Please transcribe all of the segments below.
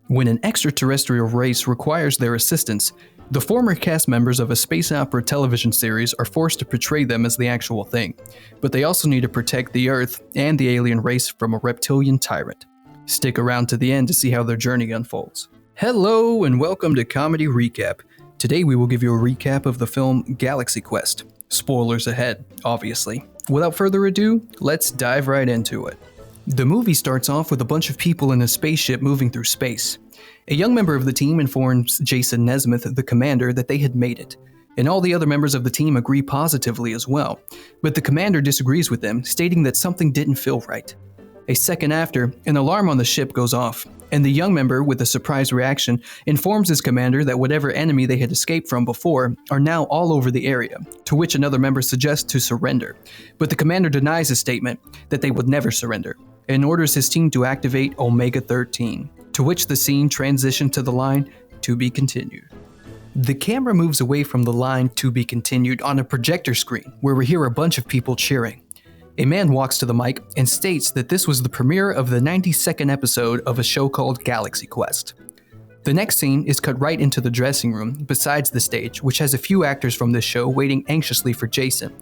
When an extraterrestrial race requires their assistance, the former cast members of a space opera television series are forced to portray them as the actual thing, but they also need to protect the Earth and the alien race from a reptilian tyrant. Stick around to the end to see how their journey unfolds. Hello and welcome to Comedy Recap. Today we will give you a recap of the film Galaxy Quest. Spoilers ahead, obviously. Without further ado, let's dive right into it. The movie starts off with a bunch of people in a spaceship moving through space. A young member of the team informs Jason Nesmith, the commander, that they had made it, and all the other members of the team agree positively as well, but the commander disagrees with them, stating that something didn't feel right. A second after, an alarm on the ship goes off, and the young member, with a surprised reaction, informs his commander that whatever enemy they had escaped from before are now all over the area, to which another member suggests to surrender, but the commander denies his statement that they would never surrender, and orders his team to activate Omega-13, to which the scene transitioned to the line, "To be continued." The camera moves away from the line "To be continued" on a projector screen, where we hear a bunch of people cheering. A man walks to the mic and states that this was the premiere of the 92nd episode of a show called Galaxy Quest. The next scene is cut right into the dressing room besides the stage, which has a few actors from this show waiting anxiously for Jason.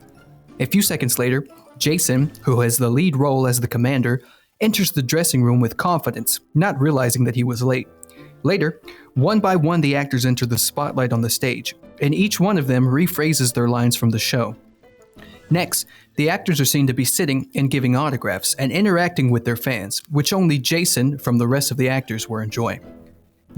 A few seconds later, Jason, who has the lead role as the commander, enters the dressing room with confidence, not realizing that he was late. Later, one by one the actors enter the spotlight on the stage, and each one of them rephrases their lines from the show. Next, the actors are seen to be sitting and giving autographs and interacting with their fans, which only Jason from the rest of the actors were enjoying.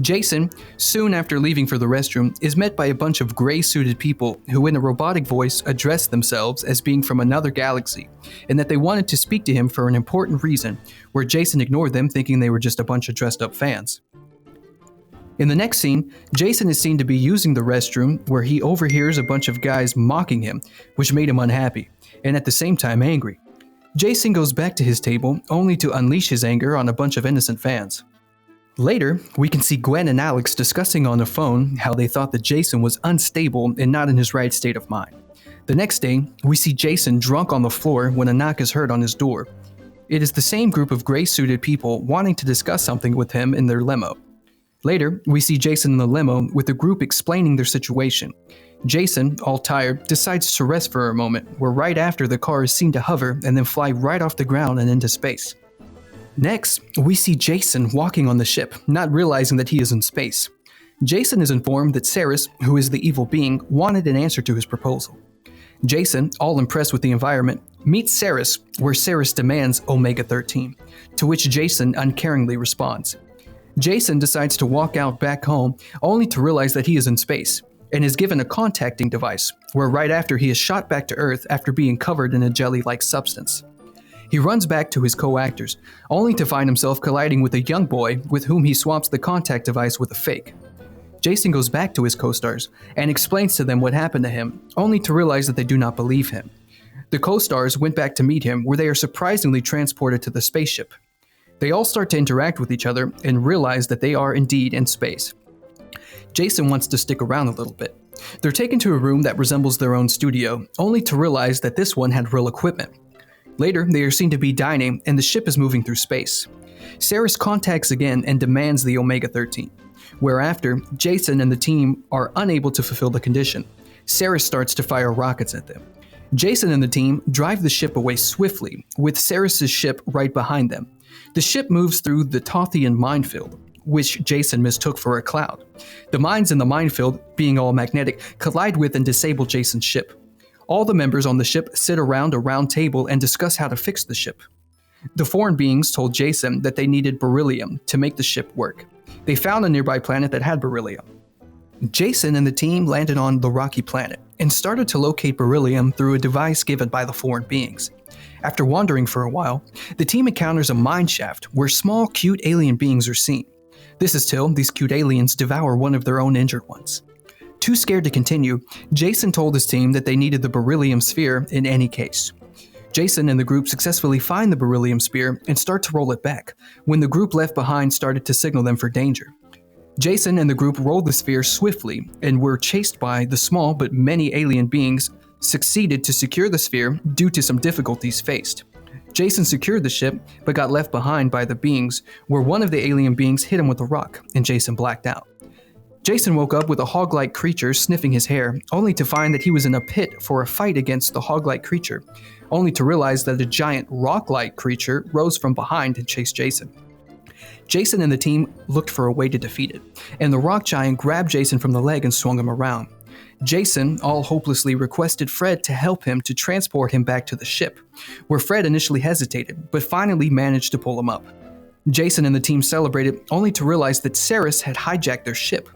Jason, soon after leaving for the restroom, is met by a bunch of gray-suited people who in a robotic voice address themselves as being from another galaxy, and that they wanted to speak to him for an important reason, where Jason ignored them thinking they were just a bunch of dressed-up fans. In the next scene, Jason is seen to be using the restroom where he overhears a bunch of guys mocking him, which made him unhappy, and at the same time angry. Jason goes back to his table, only to unleash his anger on a bunch of innocent fans. Later, we can see Gwen and Alex discussing on the phone how they thought that Jason was unstable and not in his right state of mind. The next day, we see Jason drunk on the floor when a knock is heard on his door. It is the same group of gray-suited people wanting to discuss something with him in their limo. Later, we see Jason in the limo with the group explaining their situation. Jason, all tired, decides to rest for a moment, where right after the car is seen to hover and then fly right off the ground and into space. Next, we see Jason walking on the ship, not realizing that he is in space. Jason is informed that Ceres, who is the evil being, wanted an answer to his proposal. Jason, all impressed with the environment, meets Ceres, where Ceres demands Omega-13, to which Jason uncaringly responds. Jason decides to walk out back home, only to realize that he is in space, and is given a contacting device, where right after he is shot back to Earth after being covered in a jelly-like substance. He runs back to his co-actors, only to find himself colliding with a young boy with whom he swaps the contact device with a fake. Jason goes back to his co-stars and explains to them what happened to him, only to realize that they do not believe him. The co-stars went back to meet him, where they are surprisingly transported to the spaceship. They all start to interact with each other and realize that they are indeed in space. Jason wants to stick around a little bit. They're taken to a room that resembles their own studio, only to realize that this one had real equipment. Later, they are seen to be dining, and the ship is moving through space. Ceres contacts again and demands the Omega-13, whereafter Jason and the team are unable to fulfill the condition. Ceres starts to fire rockets at them. Jason and the team drive the ship away swiftly, with Ceres' ship right behind them. The ship moves through the Tothian minefield, which Jason mistook for a cloud. The mines in the minefield, being all magnetic, collide with and disable Jason's ship. All the members on the ship sit around a round table and discuss how to fix the ship. The foreign beings told Jason that they needed beryllium to make the ship work. They found a nearby planet that had beryllium. Jason and the team landed on the rocky planet and started to locate beryllium through a device given by the foreign beings. After wandering for a while, the team encounters a mine shaft where small, cute alien beings are seen. This is till these cute aliens devour one of their own injured ones. Too scared to continue, Jason told his team that they needed the beryllium sphere in any case. Jason and the group successfully find the beryllium sphere and start to roll it back, when the group left behind started to signal them for danger. Jason and the group rolled the sphere swiftly and were chased by the small but many alien beings, succeeded to secure the sphere due to some difficulties faced. Jason secured the ship, but got left behind by the beings, where one of the alien beings hit him with a rock, and Jason blacked out. Jason woke up with a hog-like creature sniffing his hair, only to find that he was in a pit for a fight against the hog-like creature, only to realize that a giant rock-like creature rose from behind and chased Jason. Jason and the team looked for a way to defeat it, and the rock giant grabbed Jason from the leg and swung him around. Jason, all hopelessly, requested Fred to help him to transport him back to the ship, where Fred initially hesitated, but finally managed to pull him up. Jason and the team celebrated, only to realize that Ceres had hijacked their ship.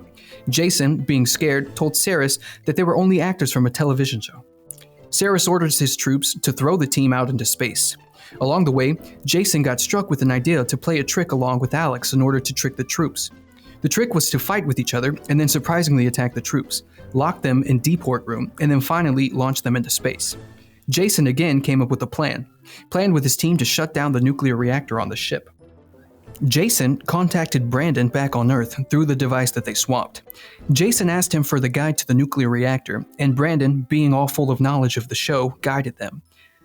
Jason, being scared, told Ceres that they were only actors from a television show. Ceres orders his troops to throw the team out into space. Along the way, Jason got struck with an idea to play a trick along with Alex in order to trick the troops. The trick was to fight with each other and then surprisingly attack the troops, lock them in deport room, and then finally launch them into space. Jason again came up with a planned with his team to shut down the nuclear reactor on the ship. Jason contacted Brandon back on Earth through the device that they swapped. Jason asked him for the guide to the nuclear reactor, and Brandon, being all full of knowledge of the show, guided them.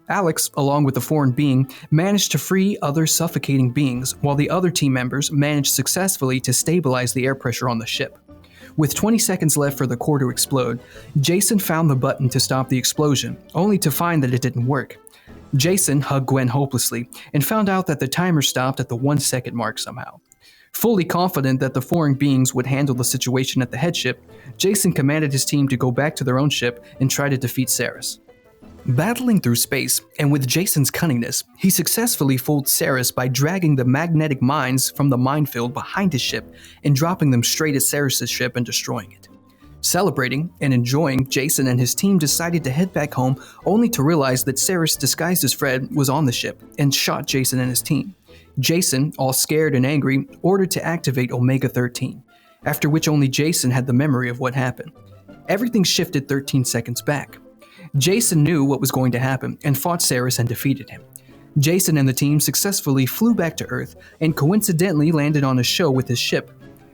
Alex, along with the foreign being, managed to free other suffocating beings, while the other team members managed successfully to stabilize the air pressure on the ship. With 20 seconds left for the core to explode, Jason found the button to stop the explosion, only to find that it didn't work. Jason hugged Gwen hopelessly and found out that the timer stopped at the 1-second mark somehow. Fully confident that the foreign beings would handle the situation at the headship, Jason commanded his team to go back to their own ship and try to defeat Ceres. Battling through space, and with Jason's cunningness, he successfully fooled Ceres by dragging the magnetic mines from the minefield behind his ship and dropping them straight at Ceres' ship and destroying it. Celebrating and enjoying, Jason and his team decided to head back home, only to realize that Ceres, disguised as Fred, was on the ship and shot Jason and his team. Jason, all scared and angry, ordered to activate Omega-13, after which only Jason had the memory of what happened. Everything shifted 13 seconds back. Jason knew what was going to happen and fought Ceres and defeated him. Jason and the team successfully flew back to Earth and coincidentally landed on a show with his ship.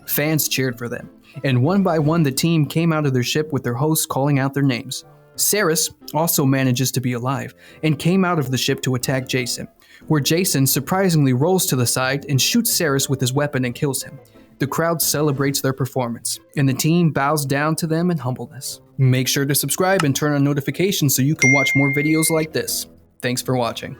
Fans cheered for them, and one by one the team came out of their ship with their hosts calling out their names. Ceres also manages to be alive and came out of the ship to attack Jason, where Jason surprisingly rolls to the side and shoots Ceres with his weapon and kills him. The crowd celebrates their performance, and the team bows down to them in humbleness. Make sure to subscribe and turn on notifications so you can watch more videos like this. Thanks for watching.